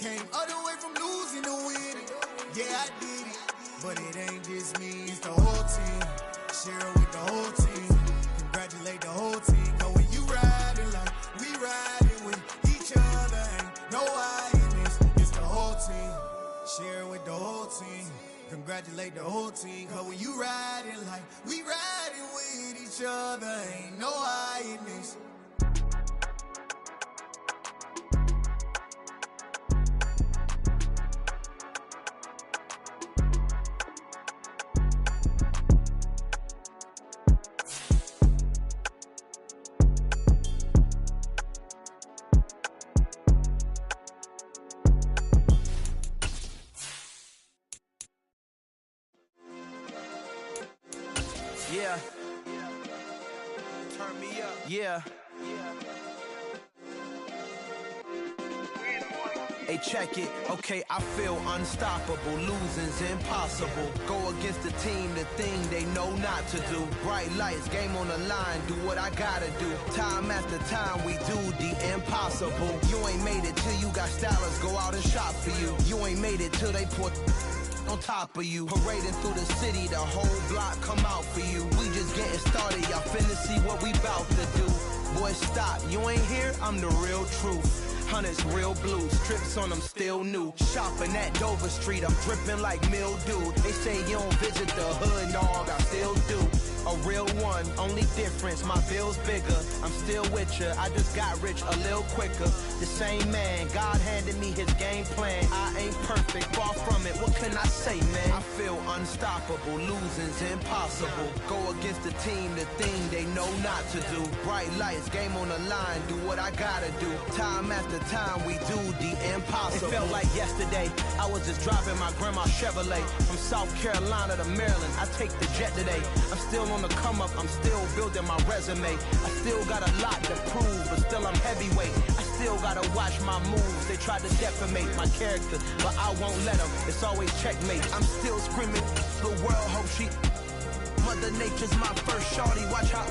Came all the way from losing to winning. Yeah, I did it, but it ain't just me, it's the whole team. Share it with the whole team. Congratulate the whole team. Cause when you riding like we riding with each other, ain't no hiding, it's the whole team. Share it with the whole team. Congratulate the whole team. Cause when you riding like we riding with each other, ain't no hiding this. Yeah. Turn me up. Yeah. Hey, check it. Okay, I feel unstoppable. Losing's impossible. Go against the team, the thing they know not to do. Bright lights, game on the line. Do what I gotta do. Time after time, we do the impossible. You ain't made it till you got stylers go out and shop for you. You ain't made it till they put on top of you. Parading through the city, the whole block come out for you. We just getting started, y'all finna see what we bout to do. Boy, stop, you ain't here, I'm the real truth. Hunters, real blue, strips on them still new. Shopping at Dover Street, I'm dripping like mildew. They say you don't visit the hood, dog, I still do. A real one, only difference, my bill's bigger. I'm still with ya, I just got rich a little quicker. The same man, God handed me his game plan. I ain't perfect, far from it, what can I say, man? I feel unstoppable, losing's impossible. Go against the team, the thing they know not to do. Bright lights, game on the line, do what I gotta do. Time after time, we do the impossible. It felt like yesterday, I was just driving my grandma's Chevrolet. From South Carolina to Maryland, I take the jet today. I'm still on the come up, I'm still building my resume. I still got a lot to prove, but still I'm heavyweight. I still gotta watch my moves. They tried to defamate my character, but I won't let them. It's always checkmate. I'm still screaming, the world hope she. Mother Nature's my first shorty. Watch how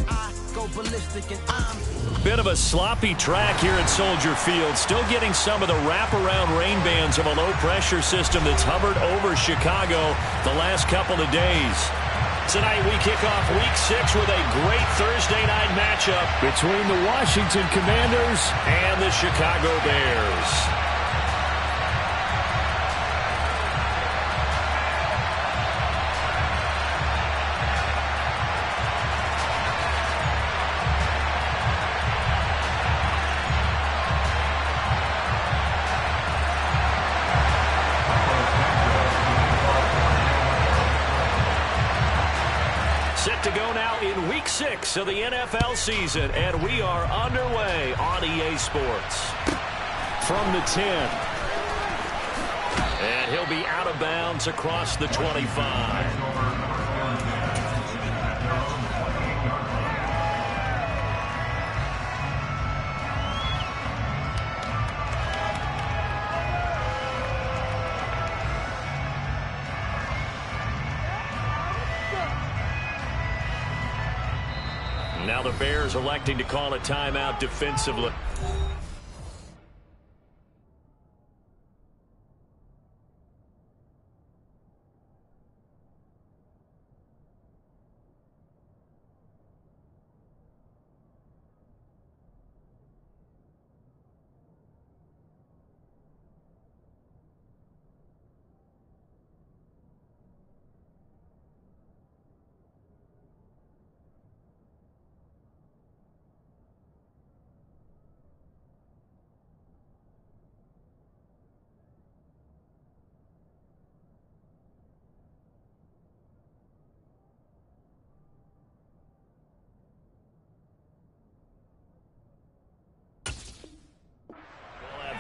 I go ballistic and I'm. Bit of a sloppy track here at Soldier Field. Still getting some of the wraparound rain bands of a low-pressure system that's hovered over Chicago the last couple of days. Tonight we kick off Week 6 with a great Thursday night matchup between the Washington Commanders and the Chicago Bears. Set to go now in Week 6 of the NFL season, and we are underway on EA Sports. From the 10. And he'll be out of bounds across the 25. Now the Bears electing to call a timeout defensively.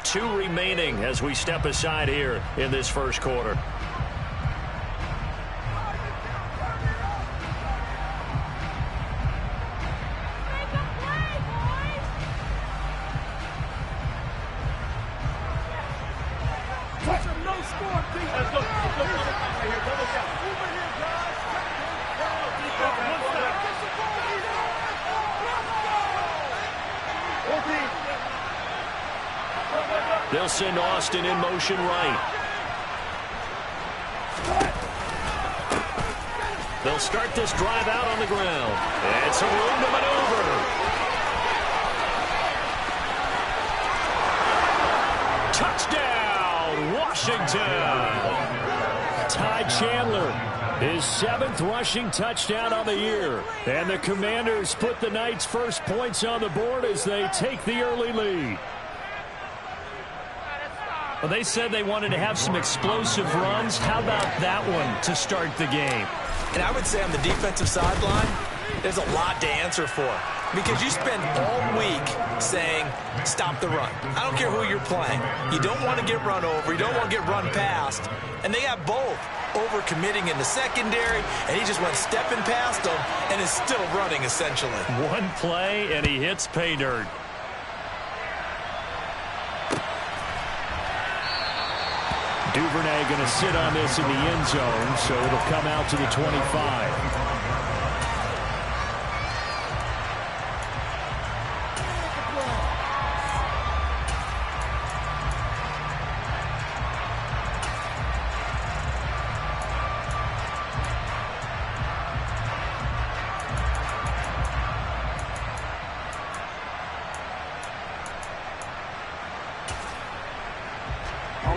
Two remaining as we step aside here in this first quarter. They'll send Austin in motion right. They'll start this drive out on the ground. And some room to maneuver. Touchdown, Washington. Ty Chandler, his 7th rushing touchdown on the year. And the Commanders put the Knights' first points on the board as they take the early lead. Well, they said they wanted to have some explosive runs. How about that one to start the game? And I would say on the defensive sideline, there's a lot to answer for. Because you spend all week saying, stop the run. I don't care who you're playing. You don't want to get run over. You don't want to get run past. And they have both. Over-committing in the secondary, and he just went stepping past them and is still running, essentially. One play, and he hits pay dirt. Duvernay going to sit on this in the end zone, so it'll come out to the 25.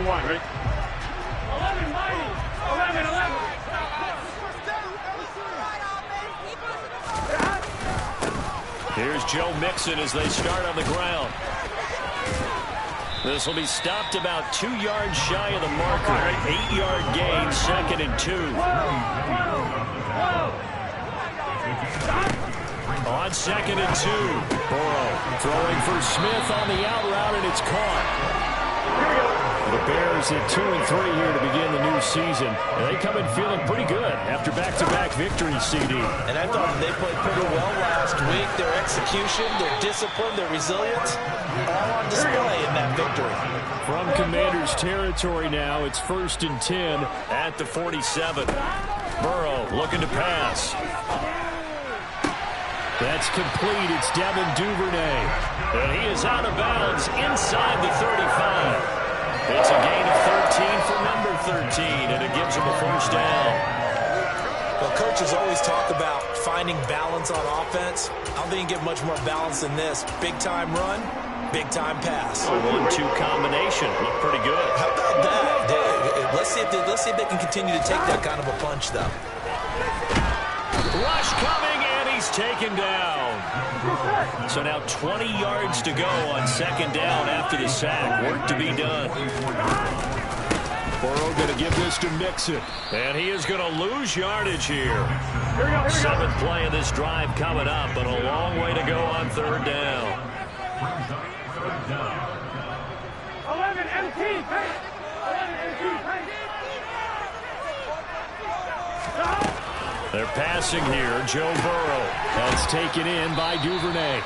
Ready? 11, mighty. 11. Here's Joe Mixon as they start on the ground. This will be stopped about 2 yards shy of the marker. 8-yard gain, 2nd and 2. On 2nd and 2. Burrow throwing for Smith on the out route, and it's caught. The Bears at 2-3 here to begin the new season. And they come in feeling pretty good after back-to-back victories, CD. And I thought they played pretty well last week. Their execution, their discipline, their resilience, all on display in that victory. From Commanders territory now, it's 1st and 10 at the 47. Burrow looking to pass. That's complete. It's Devin Duvernay. And he is out of bounds inside the 35. It's a gain of 13 for number 13, and it gives him a first down. Well, coaches always talk about finding balance on offense. I don't think you can get much more balance than this. Big-time run, big-time pass. A 1-2 combination. Looked pretty good. How about that? Let's see if they can continue to take that kind of a punch, though. Rush coming, and he's taken down. So now 20 yards to go on 2nd down after the sack. Work to be done. Burrow going to give this to Mixon. And he is going to lose yardage here. 7th play of this drive coming up, but a long way to go on 3rd down. 11 MT, 11 MT, They're passing here. Joe Burrow. That's taken in by Duvernay.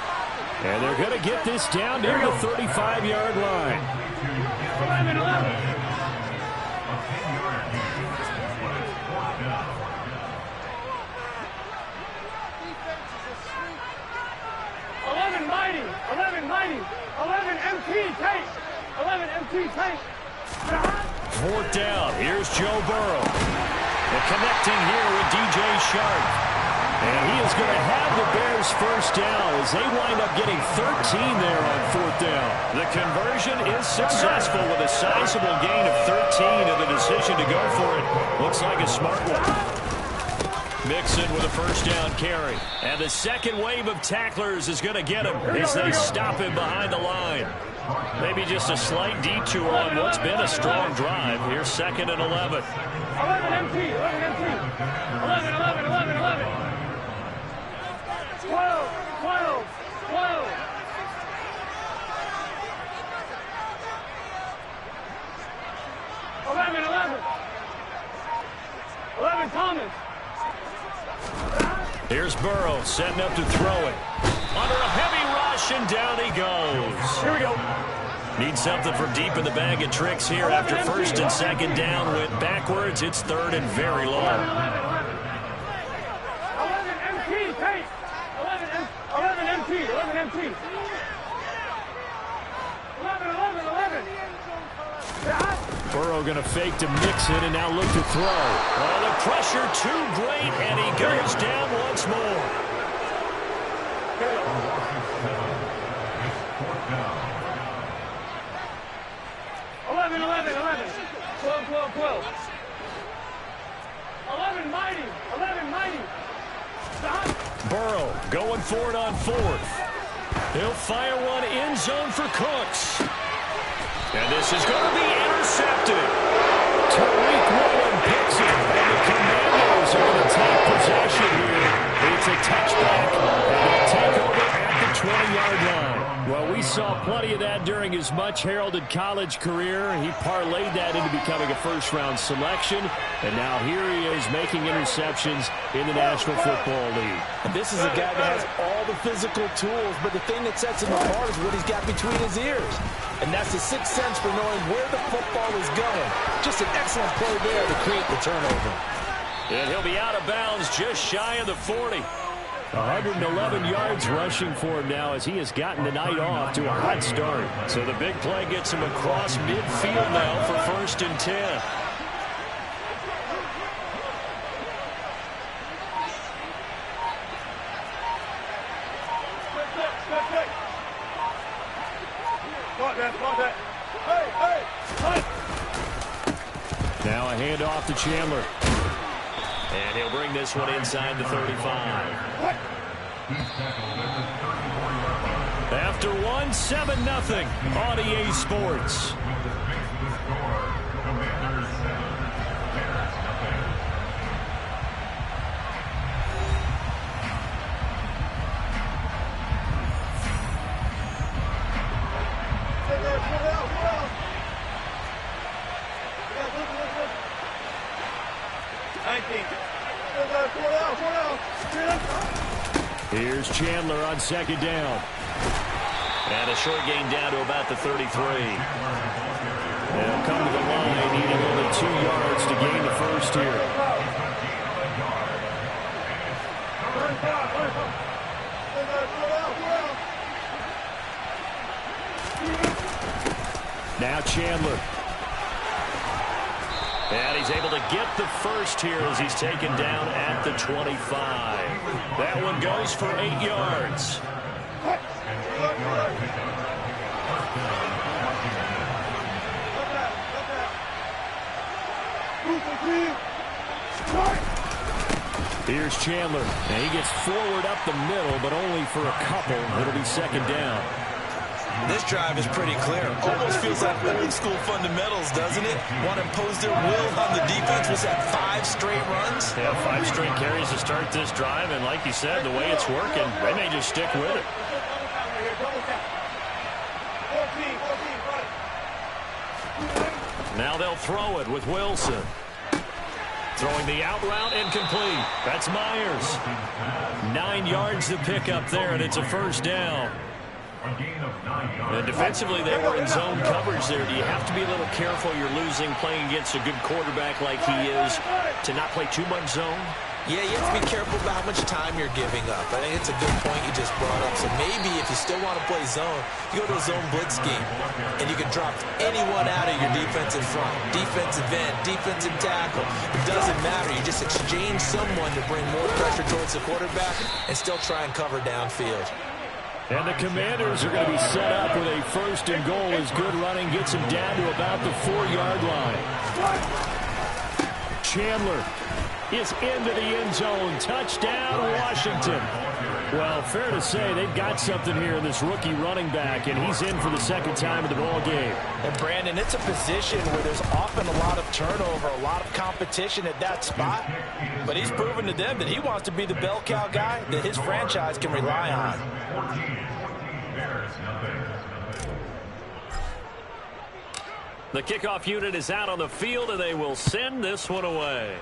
And they're going to get this down near the 35-yard line. 11. 11 mighty. 11 MT tank. 11 MT tank. 4th down. Here's Joe Burrow. The connecting here with DJ Sharp. And he is going to have the Bears first down as they wind up getting 13 there on 4th down. The conversion is successful with a sizable gain of 13, and the decision to go for it looks like a smart one. Mixon with a first down carry. And the second wave of tacklers is going to get him as they stop him behind the line. Maybe just a slight detour on what's been a strong drive. Here's 2nd and 11. 11 MT. 11. 12. 11 Thomas. Here's Burrow setting up to throw it. Under a heavy rush, and down he goes. Here we go. Need something from deep in the bag of tricks here after 1st and 2nd down. Went backwards. It's 3rd and very long. 11 MT, take. 11 MT. 11. Burrow going to fake to mix it and now look to throw. Oh, the pressure too great, and he goes down once more. 11. 12. 11 mighty. Stop. Burrow going for it on fourth. He'll fire one end zone for Cooks. And this is going to be intercepted. Tariq Woolen picks it, and the Commanders are going to take possession here. It's a touchback, and they'll take over at the 20-yard line. Well, we saw plenty of that during his much-heralded college career. He parlayed that into becoming a first-round selection, and now here he is making interceptions in the National Football League. And this is a guy that has all the physical tools, but the thing that sets him apart is what he's got between his ears. And that's the sixth sense for knowing where the football is going. Just an excellent play there to create the turnover. And he'll be out of bounds just shy of the 40. 111 yards rushing for him now as he has gotten the night off to a hot start. So the big play gets him across midfield now for 1st and 10. Now a handoff to Chandler. And he'll bring this one inside the 35. After one, 7-0 on EA Sports. Here's Chandler on 2nd down. And a short gain down to about the 33. They'll come to the line, needing only 2 yards to gain the first here. Now Chandler. And he's able to get the first here as he's taken down at the 25. That one goes for 8 yards. Here's Chandler. And he gets forward up the middle, but only for a couple. It'll be 2nd down. This drive is pretty clear. Almost feels like old school fundamentals, doesn't it? Want to impose their will on the defense. Was that 5 straight runs? Yeah, 5 straight carries to start this drive. And like you said, the way it's working, they may just stick with it. Now they'll throw it with Wilson. Throwing the out route incomplete. That's Myers. 9 yards to pick up there, and it's a 1st down. And defensively, they were in zone coverage there. Do you have to be a little careful you're losing playing against a good quarterback like he is to not play too much zone? Yeah, you have to be careful about how much time you're giving up. I think it's a good point you just brought up. So maybe if you still want to play zone, you go to a zone blitz scheme, and you can drop anyone out of your defensive front, defensive end, defensive tackle. It doesn't matter. You just exchange someone to bring more pressure towards the quarterback and still try and cover downfield. And the Commanders are going to be set up with a 1st and goal as good running gets him down to about the 4-yard line. Chandler is into the end zone. Touchdown, Washington. Well, fair to say they've got something here in this rookie running back, and he's in for the 2nd time in the ball game. And, Brandon, it's a position where there's often a lot of turnover, a lot of competition at that spot. But he's proven to them that he wants to be the bell cow guy that his franchise can rely on. The kickoff unit is out on the field, and they will send this one away.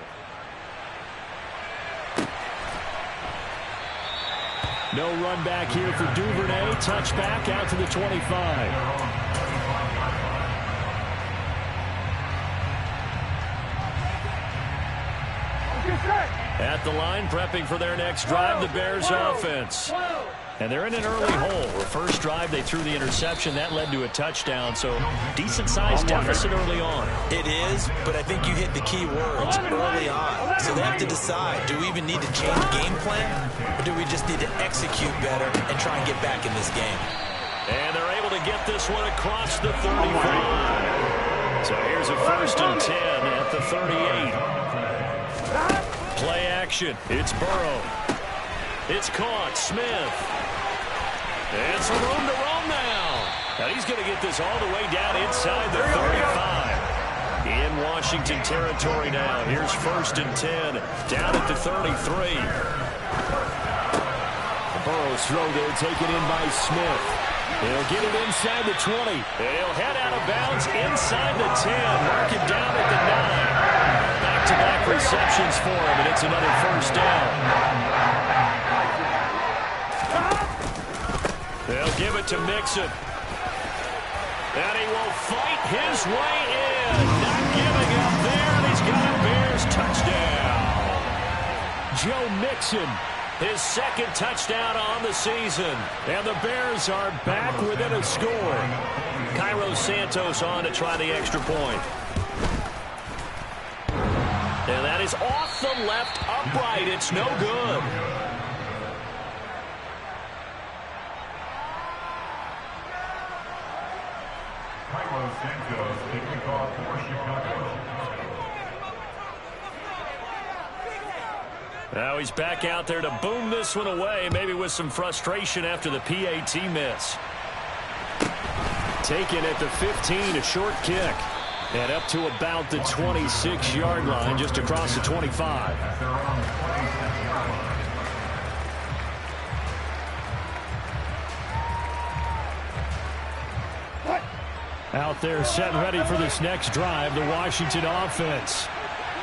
No run back here for Duvernay. Touchback out to the 25. At the line, prepping for their next drive, the Bears offense. And they're in an early hole. The first drive, they threw the interception. That led to a touchdown. So decent-sized deficit early on. It is, but I think you hit the key words early on. So they have to decide, do we even need to change game plan? Or do we just need to execute better and try and get back in this game? And they're able to get this one across the 35. So here's a 1st and 10 at the 38. Play action. It's Burrow. It's caught. Smith. And some room to roam now. And he's going to get this all the way down inside the 35. In Washington territory now. Here's 1st and 10. Down at the 33. Burrow's throw there taken in by Smith. He'll get it inside the 20. He'll head out of bounds inside the 10. Mark him down at the 9. Back-to-back receptions for him, and it's another 1st down. They'll give it to Mixon. And he will fight his way in. Not giving up there, and he's got a Bears touchdown. Joe Mixon, his 2nd touchdown on the season. And the Bears are back within a score. Cairo Santos on to try the extra point. And that is off the left upright. It's no good. Now he's back out there to boom this one away, maybe with some frustration after the PAT miss. Taken at the 15, a short kick. And up to about the 26-yard line, just across the 25. Out there set ready for this next drive, the Washington offense.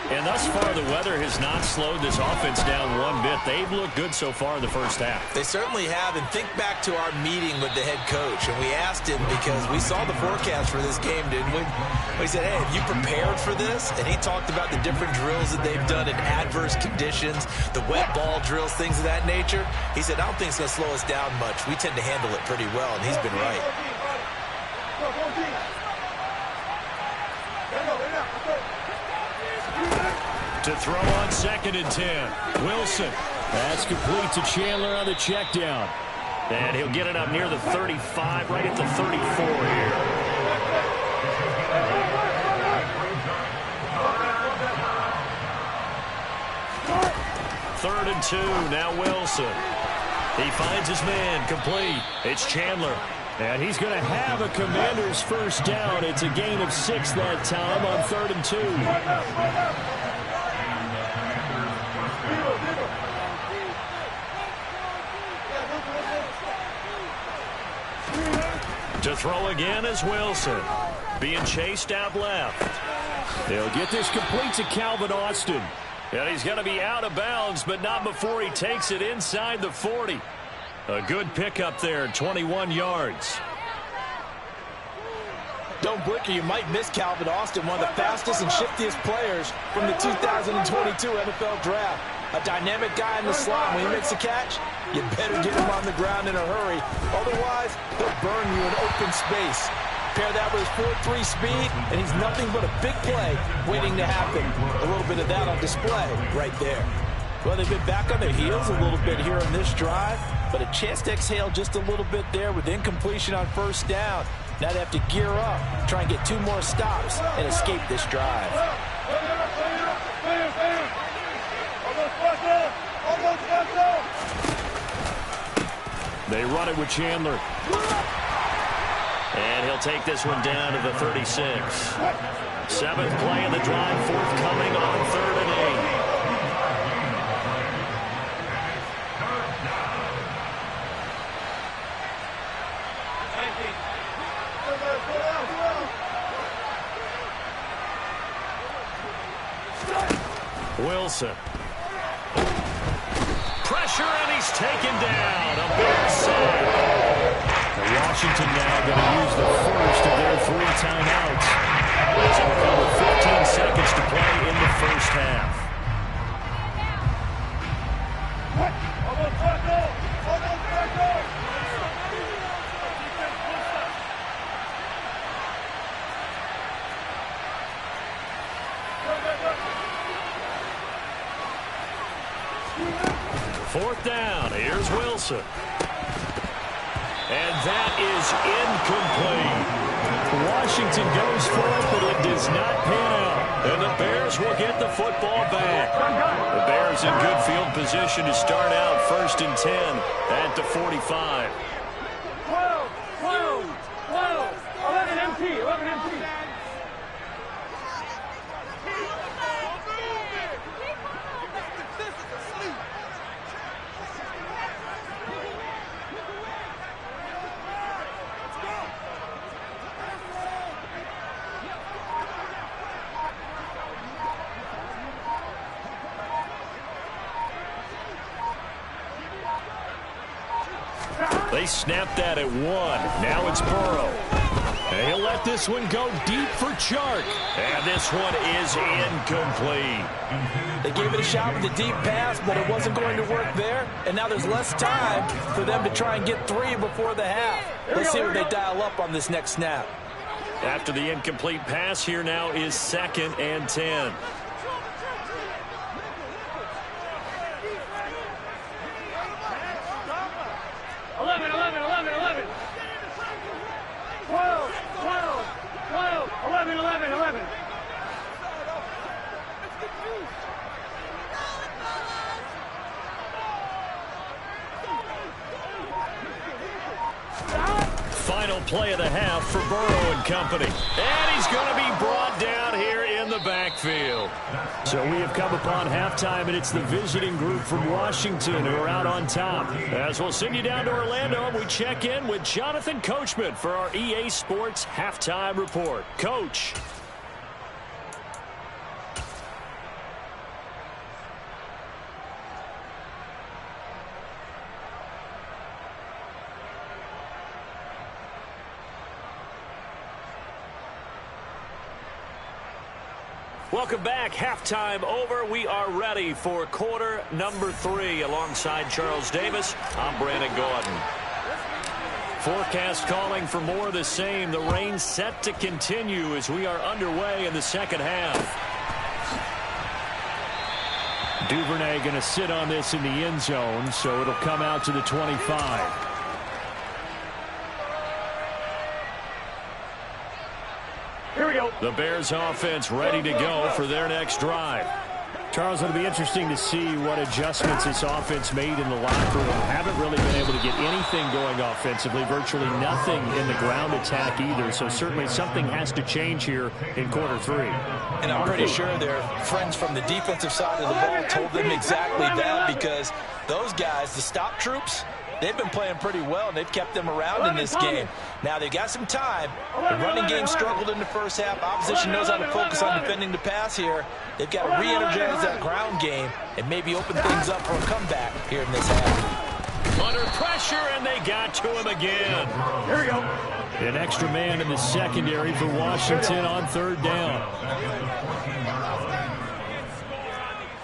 And thus far, the weather has not slowed this offense down one bit. They've looked good so far in the first half. They certainly have. And think back to our meeting with the head coach. And we asked him because we saw the forecast for this game, didn't we? We said, hey, have you prepared for this? And he talked about the different drills that they've done in adverse conditions, the wet ball drills, things of that nature. He said, I don't think it's going to slow us down much. We tend to handle it pretty well, and he's been right. To throw on 2nd and 10. Wilson. That's complete to Chandler on the check down. And he'll get it up near the 35, right at the 34 here. Third and 2, now Wilson. He finds his man, complete. It's Chandler. And he's going to have a Commander's 1st down. It's a gain of 6 that time on 3rd and 2. To throw again is Wilson. Being chased out left. They'll get this complete to Calvin Austin. And he's going to be out of bounds, but not before he takes it inside the 40. A good pickup there, 21 yards. Don't blink or you might miss Calvin Austin, one of the fastest and shiftiest players from the 2022 NFL Draft. A dynamic guy in the slot. When he makes a catch, you better get him on the ground in a hurry. Otherwise, he'll burn you in open space. Pair that with his 4.3 speed, and he's nothing but a big play waiting to happen. A little bit of that on display right there. Well, they've been back on their heels a little bit here on this drive, but a chance to exhale just a little bit there with incompletion on 1st down. Now they have to gear up, try and get 2 more stops, and escape this drive. They run it with Chandler. And he'll take this one down to the 36. 7th play in the drive, forthcoming on 3rd and 8. Wilson. Pressure, and he's taken down. A big sack. Washington now going to use the first of their 3 timeouts. As it will with 15 seconds to play in the first half. Fourth down. Here's Wilson. And that is incomplete. Washington goes for it, but it does not pan out. And the Bears will get the football back. The Bears in good field position to start out 1st and 10 at the 45. 12, 11 MT, 11 MT. They snapped that at 1. Now it's Burrow. And he'll let this one go deep for Chark. And this one is incomplete. They gave it a shot with the deep pass, but it wasn't going to work there. And now there's less time for them to try and get 3 before the half. Let's see what they dial up on this next snap. After the incomplete pass, here now is 2nd and 10. 11, 11, 11, 11. 12, 11, 11, 11. Final play of the half for Burrow and company. And he's going to be brought down here in the backfield. So we have come upon halftime, and it's the visiting group from Washington who are out on top. As we'll send you down to Orlando, we check in with Jonathan Coachman for our EA Sports Halftime Report. Coach. Welcome back. Halftime over. We are ready for quarter number 3 alongside Charles Davis. I'm Brandon Gordon. Forecast calling for more of the same. The rain set to continue as we are underway in the second half. Duvernay going to sit on this in the end zone, so it'll come out to the 25. Here we go. The Bears offense ready to go for their next drive. Charles, it'll be interesting to see what adjustments this offense made in the locker room. Haven't really been able to get anything going offensively, virtually nothing in the ground attack either. So certainly something has to change here in quarter 3. And I'm pretty sure their friends from the defensive side of the ball told them exactly that, because those guys, the stop troops, they've been playing pretty well, and they've kept them around in this game. Now, they've got some time. The running game struggled in the first half. Opposition knows how to focus on defending the pass here. They've got to re-energize that ground game and maybe open things up for a comeback here in this half. Under pressure, and they got to him again. Here we go. An extra man in the secondary for Washington on 3rd down.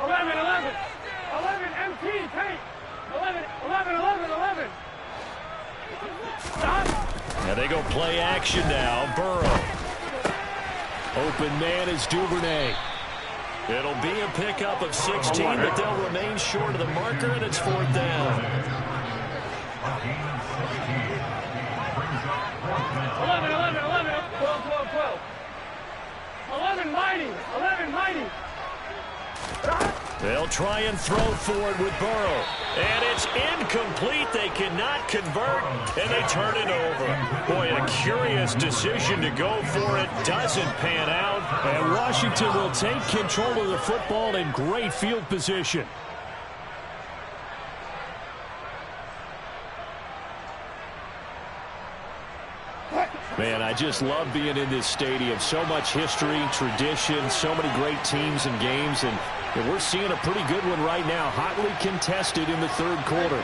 11, 11. 11 MT, take. 11, 11, 11, 11. Stop. Now they go play action now. Burrow. Open man is Duvernay. It'll be a pickup of 16, but they'll remain short of the marker, and it's 4th down. 11, 11, 11. 12, 12, 12. 11 mighty. 11 mighty. They'll try and throw for it with Burrow. And it's incomplete. They cannot convert, and they turn it over. Boy, a curious decision to go for it. Doesn't pan out. And Washington will take control of the football in great field position. Man, I just love being in this stadium. So much history, tradition, so many great teams and games, and we're seeing a pretty good one right now. Hotly contested in the 3rd quarter.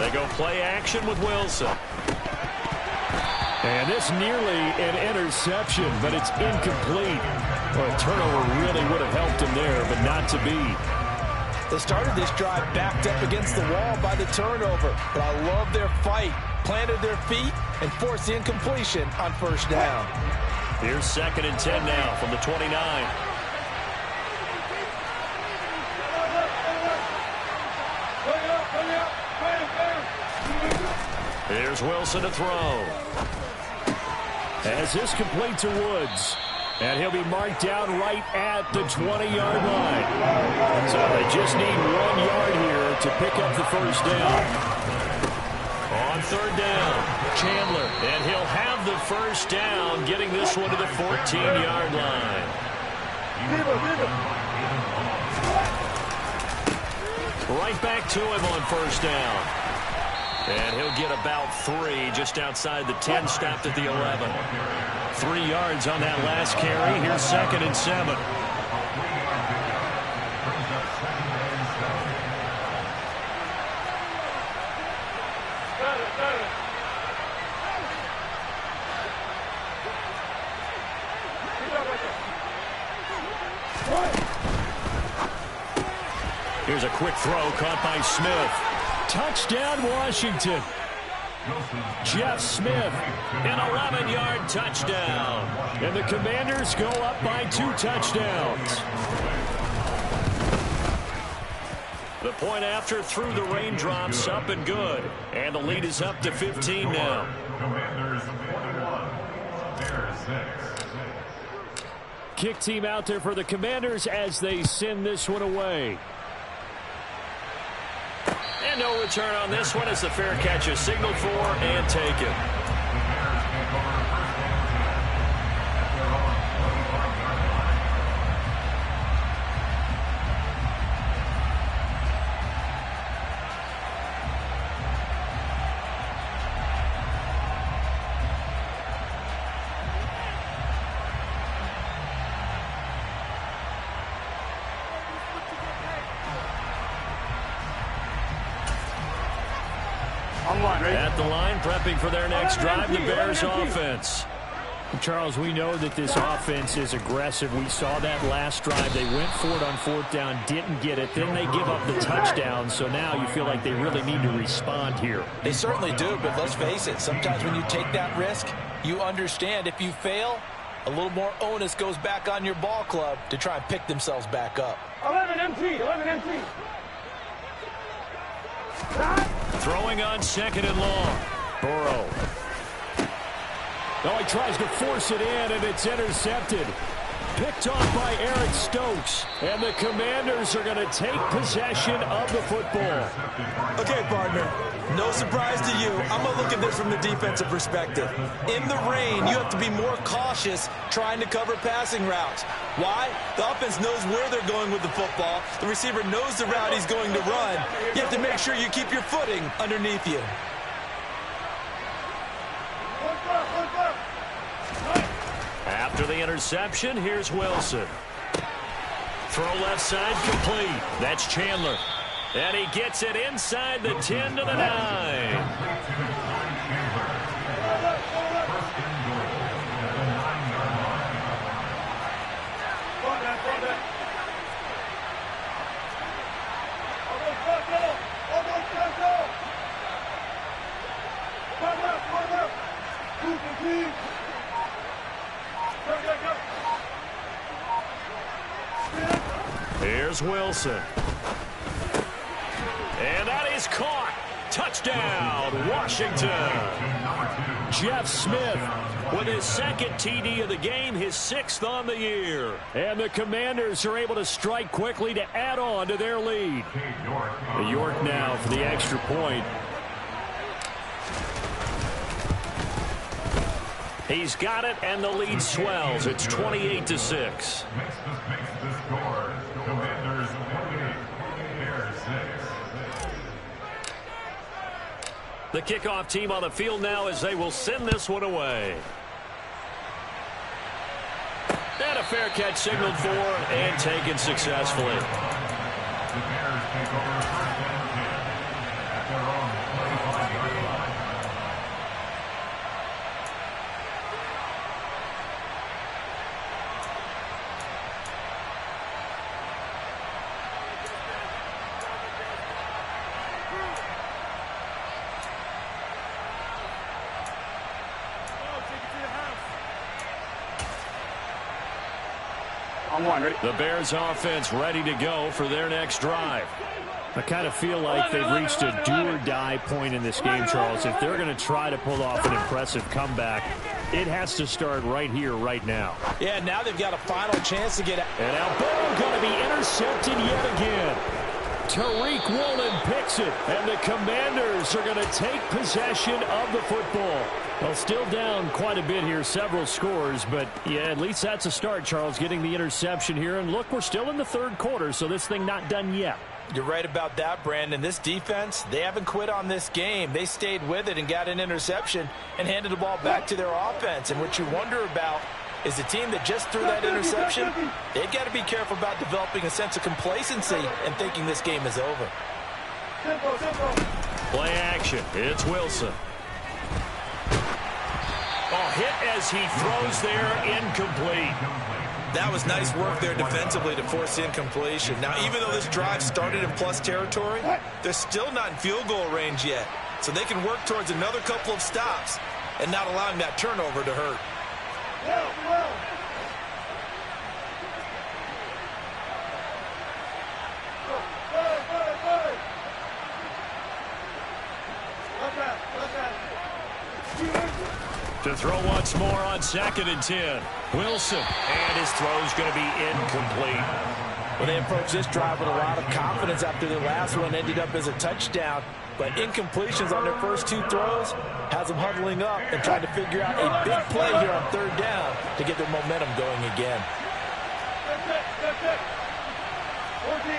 They go play action with Wilson. And this nearly an interception, but it's incomplete. Well, a turnover really would have helped him there, but not to be. They started this drive backed up against the wall by the turnover, but I love their fight. Planted their feet and forced the incompletion on first down. Here's 2nd and 10 now from the 29. Here's Wilson to throw. As this complete to Woods. And he'll be marked down right at the 20-yard line. So they just need 1 yard here to pick up the first down. On 3rd down, Chandler. And he'll have the first down, getting this one to the 14-yard line. Right back to him on first down. And he'll get about 3 just outside the 10, stopped at the 11. 3 yards on that last carry. Here's 2nd and 7. Here's a quick throw caught by Smith. Touchdown, Washington. Jeff Smith, an 11-yard touchdown. And the Commanders go up by 2 touchdowns. The point after through the raindrops, up and good. And the lead is up to 15 now. Kick team out there for the Commanders as they send this one away. And no return on this one as the fair catch is signaled for and taken. At the line, prepping for their next drive, the Bears offense. Charles, we know that this offense is aggressive. We saw that last drive. They went for it on 4th down, didn't get it. Then they give up the touchdown. So now you feel like they really need to respond here. They certainly do, but let's face it. Sometimes when you take that risk, you understand if you fail, a little more onus goes back on your ball club to try and pick themselves back up. 11 MT, 11 MT. Throwing on 2nd and long. Burrow. Oh, he tries to force it in, and it's intercepted. Picked off by Eric Stokes. And the Commanders are going to take possession of the football. Okay, partner. No surprise to you. I'm going to look at this from the defensive perspective. In the rain, you have to be more cautious trying to cover passing routes. Why? The offense knows where they're going with the football. The receiver knows the route he's going to run. You have to make sure you keep your footing underneath you. After the interception, here's Wilson. Throw left side complete. That's Chandler. And he gets it inside the 10 to the 9. Here's Wilson. And that is caught. Touchdown, Washington. Jeff Smith with his 2nd TD of the game, his 6th on the year. And the Commanders are able to strike quickly to add on to their lead. York now for the extra point. He's got it, and the lead swells. It's 28-6. The kickoff team on the field now as they will send this one away. And a fair catch signaled for and taken successfully. On one, ready? The Bears offense ready to go for their next drive. I kind of feel like they've reached a do-or-die point in this game, Charles. If they're going to try to pull off an impressive comeback, it has to start right here, right now. Yeah, now they've got a final chance to get it. And Alberto going to be intercepted yet again. Tariq Woolen picks it, and the Commanders are going to take possession of the football. Well, still down quite a bit here, several scores, but yeah, at least that's a start, Charles, getting the interception here. And look, we're still in the third quarter, so this thing not done yet. You're right about that, Brandon. This defense, they haven't quit on this game. They stayed with it and got an interception and handed the ball back to their offense. And what you wonder about is the team that just threw that interception, they've got to be careful about developing a sense of complacency and thinking this game is over. Play action. It's Wilson. Oh, hit as he throws there, incomplete. That was nice work there defensively to force the incompletion. Now, even though this drive started in plus territory, they're still not in field goal range yet. So they can work towards another couple of stops and not allowing that turnover to hurt. To throw once more on 2nd and 10. Wilson, and his throw's going to be incomplete. Well, they approached this drive with a lot of confidence after their last one ended up as a touchdown. But incompletions on their first two throws has them huddling up and trying to figure out a big play here on 3rd down to get their momentum going again. That's it. 14.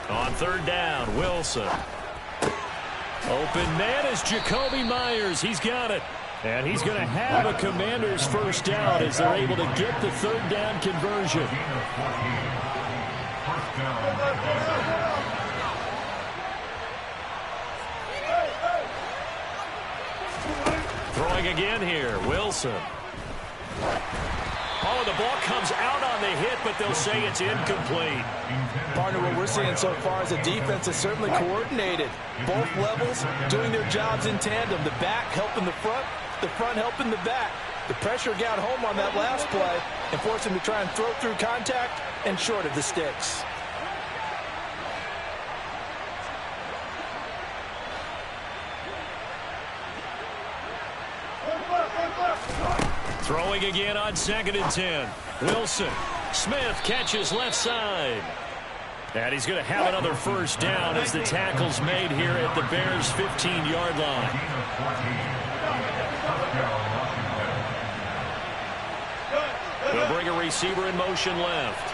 On 3rd down, Wilson. Open man is Jacoby Myers. He's got it. And he's going to have a Commanders first down as they're able to get the 3rd down conversion. Throwing again here, Wilson. Oh, the ball comes out on the hit, but they'll say it's incomplete. Partner, what we're seeing so far is a defense that's certainly coordinated. Both levels doing their jobs in tandem. The back helping the front helping the back. The pressure got home on that last play and forced him to try and throw through contact and short of the sticks. Throwing again on 2nd and 10. Wilson. Smith catches left side. And he's going to have another first down as the tackle's made here at the Bears' 15-yard line. They'll bring a receiver in motion left.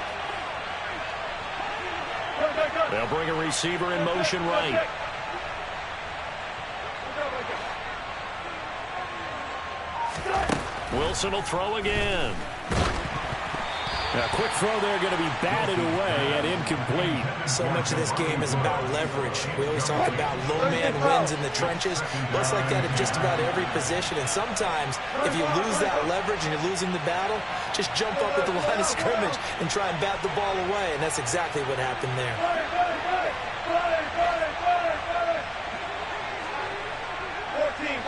They'll bring a receiver in motion right. Wilson will throw again. A quick throw there going to be batted away and incomplete. So much of this game is about leverage. We always talk about low man wins in the trenches. Looks like that at just about every position. And sometimes, if you lose that leverage and you're losing the battle, just jump up at the line of scrimmage and try and bat the ball away. And that's exactly what happened there. 14.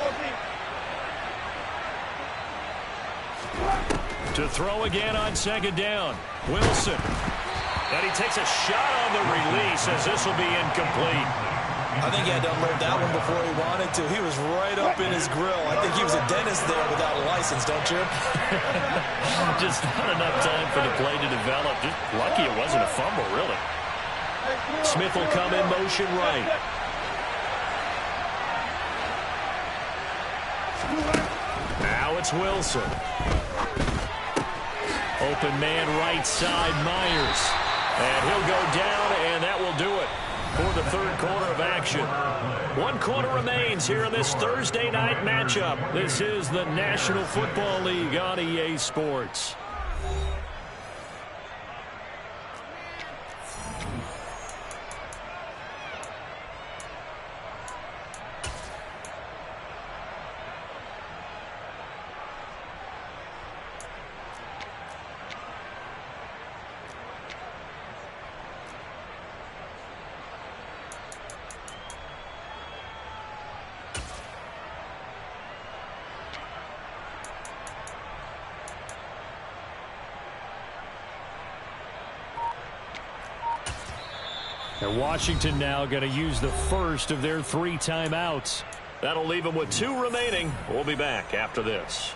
To throw again on 2nd down. Wilson. And he takes a shot on the release as this will be incomplete. I think he had to unload that one before he wanted to. He was right up in his grill. I think he was a dentist there without a license, don't you? Just not enough time for the play to develop. Just lucky it wasn't a fumble, really. Smith will come in motion right. Now it's Wilson. Open man right side, Myers. And he'll go down, and that will do it for the 3rd quarter of action. 1 quarter remains here in this Thursday night matchup. This is the National Football League on EA Sports. And Washington now going to use the first of their 3 timeouts. That'll leave them with 2 remaining. We'll be back after this.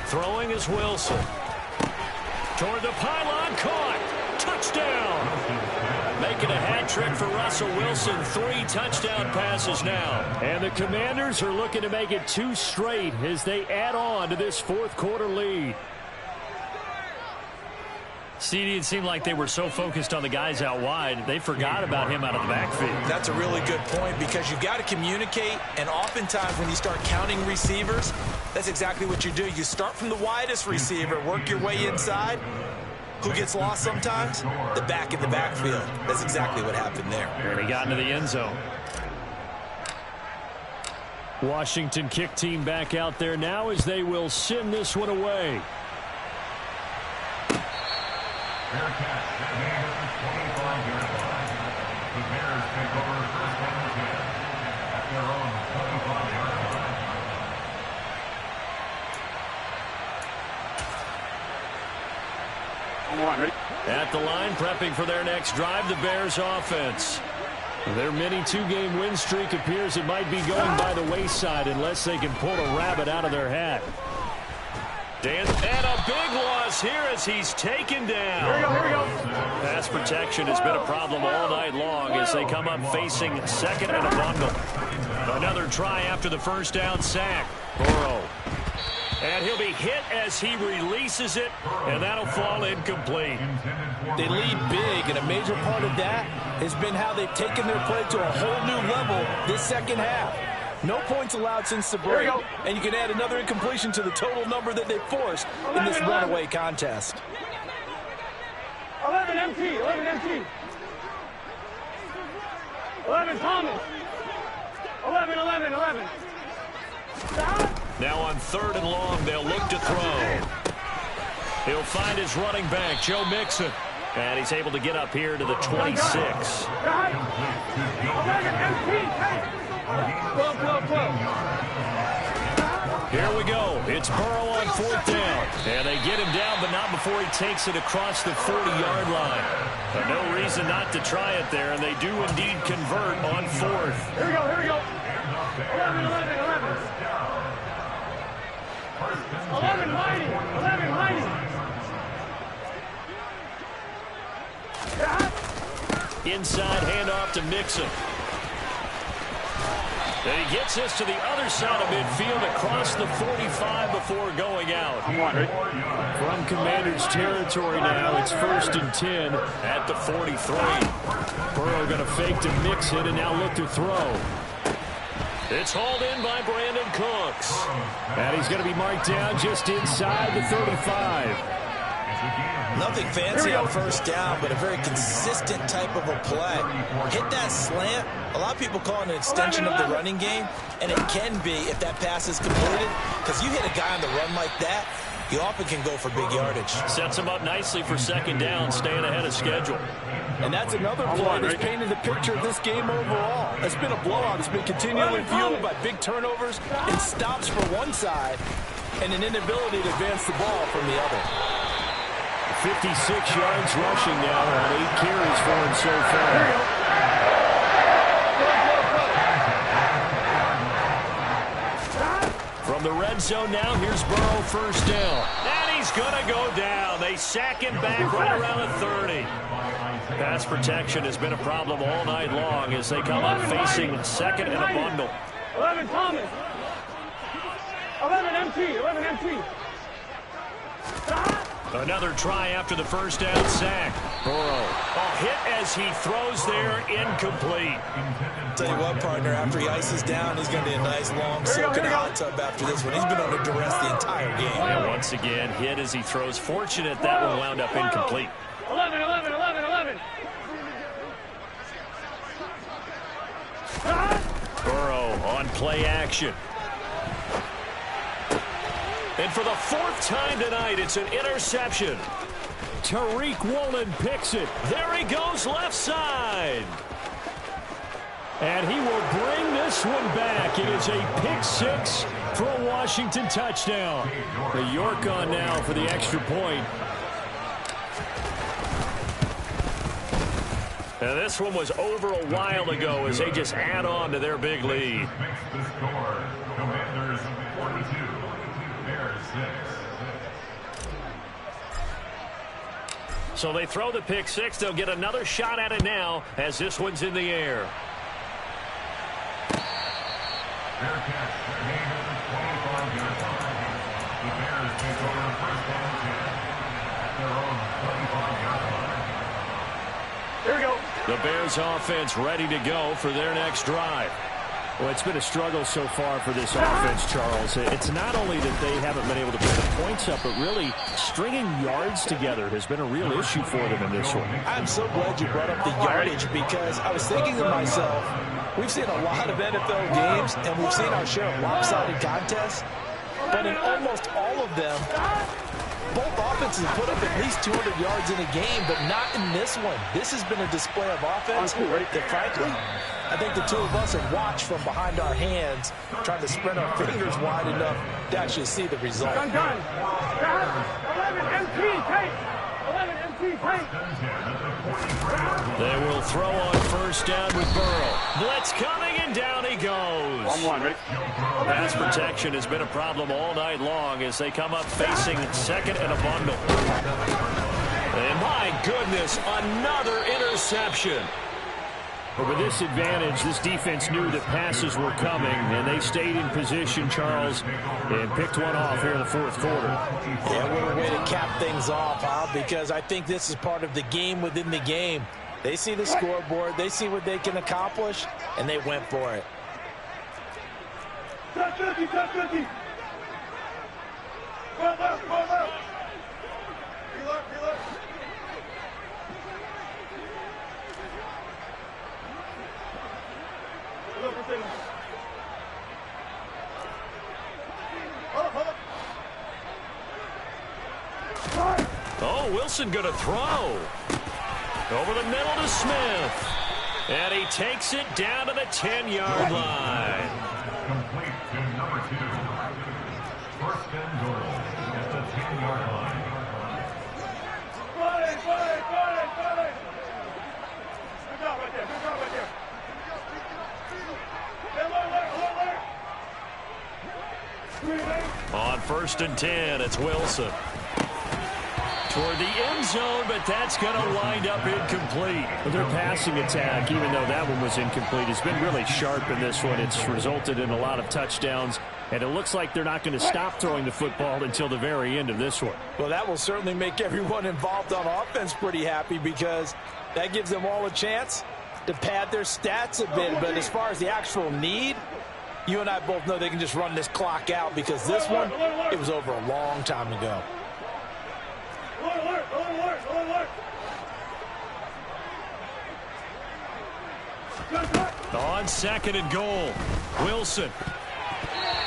Throwing is Wilson. Toward the pylon, caught. Touchdown. Making a hat trick for Russell Wilson. 3 touchdown passes now. And the Commanders are looking to make it 2 straight as they add on to this 4th quarter lead. CD, it seemed like they were so focused on the guys out wide, they forgot about him out of the backfield. That's a really good point because you've got to communicate, and oftentimes when you start counting receivers, that's exactly what you do. You start from the widest receiver, work your way inside. Who gets lost sometimes? The back in the backfield. That's exactly what happened there. And he got into the end zone. Washington kick team back out there now as they will send this one away. Fair catch. That man at the 25-yard line. The Bears take over first down and 10 at their own 25-yard line. At the line, prepping for their next drive, the Bears offense. Their mini 2-game win streak appears it might be going by the wayside unless they can pull a rabbit out of their hat. And a big loss here as he's taken down. Here we go. Pass protection has been a problem all night long as they come up facing second and a bundle. Another try after the first down sack. Burrow. And he'll be hit as he releases it, and that'll fall incomplete. They lead big, and a major part of that has been how they've taken their play to a whole new level this second half. No points allowed since the break, and you can add another incompletion to the total number that they forced in this runaway contest. 11 MT. 11 Thomas. 11. Now on 3rd and long, they'll look to throw. He'll find his running back, Joe Mixon. And he's able to get up here to the 26. 11 MT. 12. Here we go. It's Burrow on 4th down. And they get him down, but not before he takes it across the 40-yard line. But no reason not to try it there, and they do indeed convert on 4th. Here we go. 11. 11 mighty. Inside handoff to Mixon. And he gets this to the other side of midfield across the 45 before going out. From Commanders territory now, it's 1st and 10 at the 43. Burrow going to fake to Mixon and now look to throw. It's hauled in by Brandon Cooks. And he's going to be marked down just inside the 35. Nothing fancy on first down, but a very consistent type of a play. Hit that slant. A lot of people call it an extension of the running game, and it can be if that pass is completed, because you hit a guy on the run like that, you often can go for big yardage. Sets him up nicely for 2nd down, staying ahead of schedule. And that's another play that's painted the picture of this game overall. It's been a blowout. It's been continually fueled by big turnovers and stops for one side and an inability to advance the ball from the other. 56 yards rushing now on 8 carries for him so far. From the red zone now, here's Burrow 1st down. And he's going to go down. They sack him back right around the 30. Pass protection has been a problem all night long as they come up facing 2nd and a bundle. 11 Thomas. 11 MT. Another try after the first down sack. Burrow. A hit as he throws there, incomplete. Tell you what, partner, after he ices down, he's going to be a nice long soaking hot tub after this one. He's been under duress the entire game. And once again, hit as he throws. Fortunate that one wound up incomplete. 11. on play action. And for the 4th time tonight, it's an interception. Tariq Woolen picks it. There he goes left side. And he will bring this one back. It is a pick 6 for a Washington touchdown. The York on now for the extra point. And this one was over a while ago as they just add on to their big lead. The score, Commanders 42, Bears 6. So they throw the pick 6. They'll get another shot at it now as this one's in the air. Bearcats gain at the 25-yard line. The Bears take over first and 10 at their own 25-yard line. Here we go. The Bears offense ready to go for their next drive. Well, it's been a struggle so far for this offense, Charles. It's not only that they haven't been able to put the points up, but really stringing yards together has been a real issue for them in this one. I'm so glad you brought up the yardage because I was thinking to myself, we've seen a lot of NFL games and we've seen our share of lopsided contests, but in almost all of them, both offenses put up at least 200 yards in a game, but not in this one. This has been a display of offense that, frankly, I think the two of us have watched from behind our hands, trying to spread our fingers wide enough to actually see the result. Gun. 11 MT tape. 11 MT tape. They will throw on first down with Burrow. Blitz coming, and down he goes. 1-1, ready? Pass protection has been a problem all night long as they come up facing second and a bundle. And my goodness, another interception. But with this advantage, this defense knew that passes were coming, and they stayed in position, Charles, and picked one off here in the 4th quarter. Yeah, what a way to cap things off, huh? Because I think this is part of the game within the game. They see the scoreboard, they see what they can accomplish, and they went for it. Touch 50, touch 50. Go left, go left. Reload. Look for things. Oh, Wilson going to throw. Over the middle to Smith. And he takes it down to the 10-yard line. Complete to number 2. First and goal at the 10-yard line. Got it. Good job right there. On first and 10, it's Wilson. Toward the end zone, but that's going to wind up incomplete. But their passing attack, even though that one was incomplete, has been really sharp in this one. It's resulted in a lot of touchdowns, and it looks like they're not going to stop throwing the football until the very end of this one. Well, that will certainly make everyone involved on offense pretty happy because that gives them all a chance to pad their stats a bit. But as far as the actual need, you and I both know they can just run this clock out because this one, it was over a long time ago. Alert. On second and goal, Wilson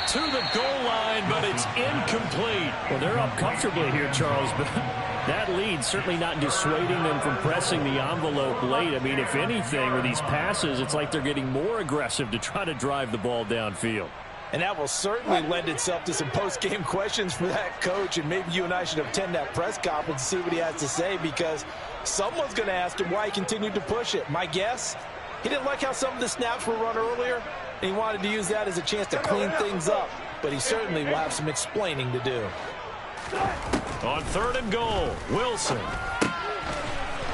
to the goal line, but it's incomplete. Well, they're up comfortably here, Charles, but that lead certainly not dissuading them from pressing the envelope late. I mean, if anything, with these passes, it's like they're getting more aggressive to try to drive the ball downfield. And that will certainly lend itself to some post-game questions for that coach, and maybe you and I should attend that press conference to see what he has to say because someone's going to ask him why he continued to push it. My guess, he didn't like how some of the snaps were run earlier, and he wanted to use that as a chance to clean things up, but he certainly will have some explaining to do. On third and goal, Wilson.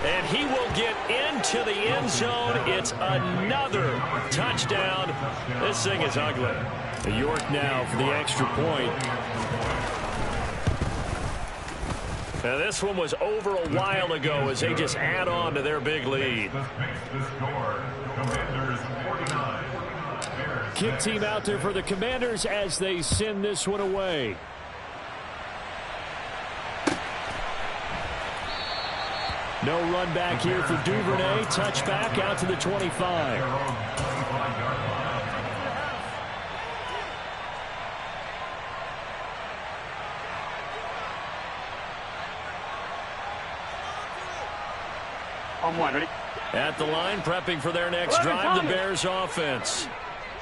And he will get into the end zone. It's another touchdown. This thing is ugly. York now for the extra point. Now this one was over a while ago as they just add on to their big lead. The score, Commanders 49. Kick team out there for the Commanders as they send this one away. No run back here for Duvernay. Touchback out to the 25. On one, ready? At the line, prepping for their next drive, the Bears offense.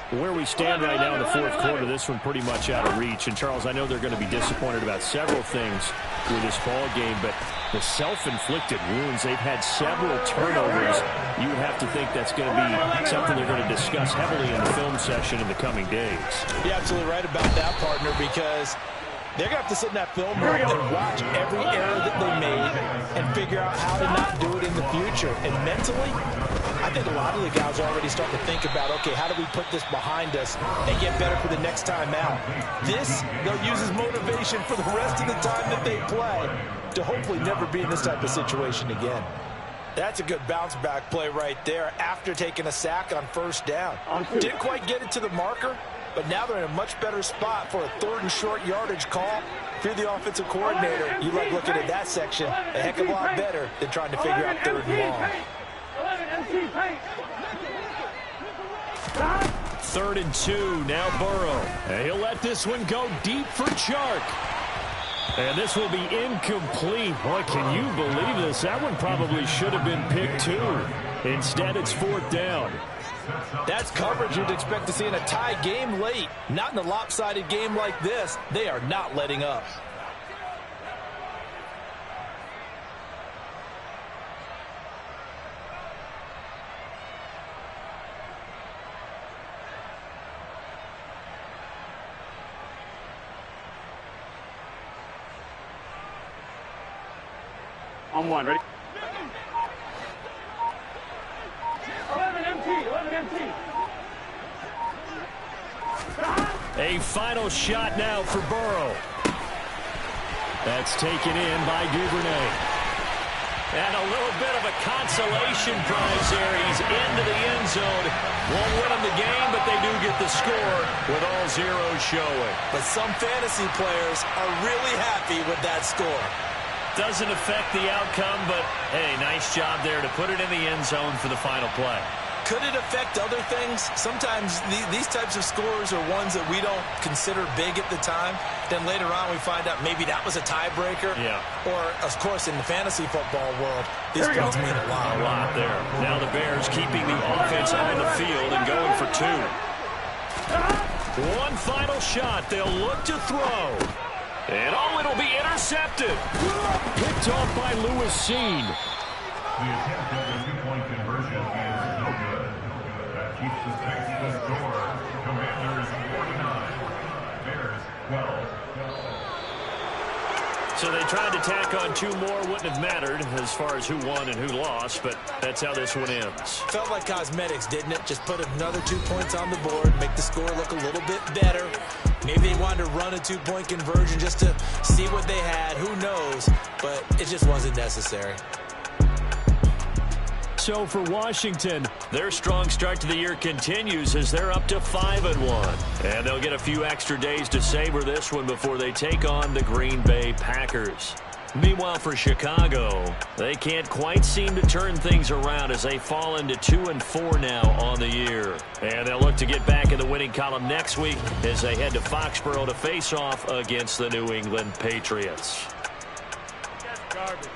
Where we stand right now in the fourth quarter, this one pretty much out of reach. And, Charles, I know they're going to be disappointed about several things with this ball game, but the self-inflicted wounds, they've had several turnovers. You would have to think that's going to be something they're going to discuss heavily in the film session in the coming days. You're absolutely right about that, partner, because they're going to have to sit in that film room and watch every error that they made and figure out how to not do it in the future. And mentally, I think a lot of the guys are already starting to think about, okay, how do we put this behind us and get better for the next time out? This, they'll use as motivation for the rest of the time that they play to hopefully never be in this type of situation again. That's a good bounce-back play right there after taking a sack on first down. Didn't quite get it to the marker, but now they're in a much better spot for a 3rd and short yardage call. If you're the offensive coordinator, you like looking at that section a heck of a lot better than trying to figure out 3rd and long. 3rd and 2, now Burrow. And he'll let this one go deep for Chark. And this will be incomplete. Boy, can you believe this? That one probably should have been picked too. Instead, it's 4th down. That's coverage you'd expect to see in a tie game late. Not in a lopsided game like this. They are not letting up. On one, ready? 11 empty. A final shot now for Burrow. That's taken in by Duvernay. And a little bit of a consolation prize there. He's into the end zone. Won't win him the game, but they do get the score with all zeros showing. But some fantasy players are really happy with that score. Doesn't affect the outcome, but, hey, nice job there to put it in the end zone for the final play. Could it affect other things? Sometimes these types of scores are ones that we don't consider big at the time. Then later on we find out maybe that was a tiebreaker. Yeah. Or, of course, in the fantasy football world, these points mean a lot. A lot there. Now the Bears keeping the offense on the field and going for 2. One final shot. They'll look to throw. And it'll be intercepted. Picked off by Lewis Seen. The attempt at the 2-point conversion is no good. That keeps the Texans score. Commanders 49, Bears 12. So they tried to tack on 2 more. Wouldn't have mattered as far as who won and who lost, but that's how this one ends. Felt like cosmetics, didn't it? Just put another 2 points on the board, make the score look a little bit better. Maybe they wanted to run a 2-point conversion just to see what they had. Who knows? But it just wasn't necessary. So for Washington, their strong start to the year continues as they're up to 5-1. And they'll get a few extra days to savor this one before they take on the Green Bay Packers. Meanwhile, for Chicago, they can't quite seem to turn things around as they fall into 2-4 now on the year. And they'll look to get back in the winning column next week as they head to Foxborough to face off against the New England Patriots. That's garbage.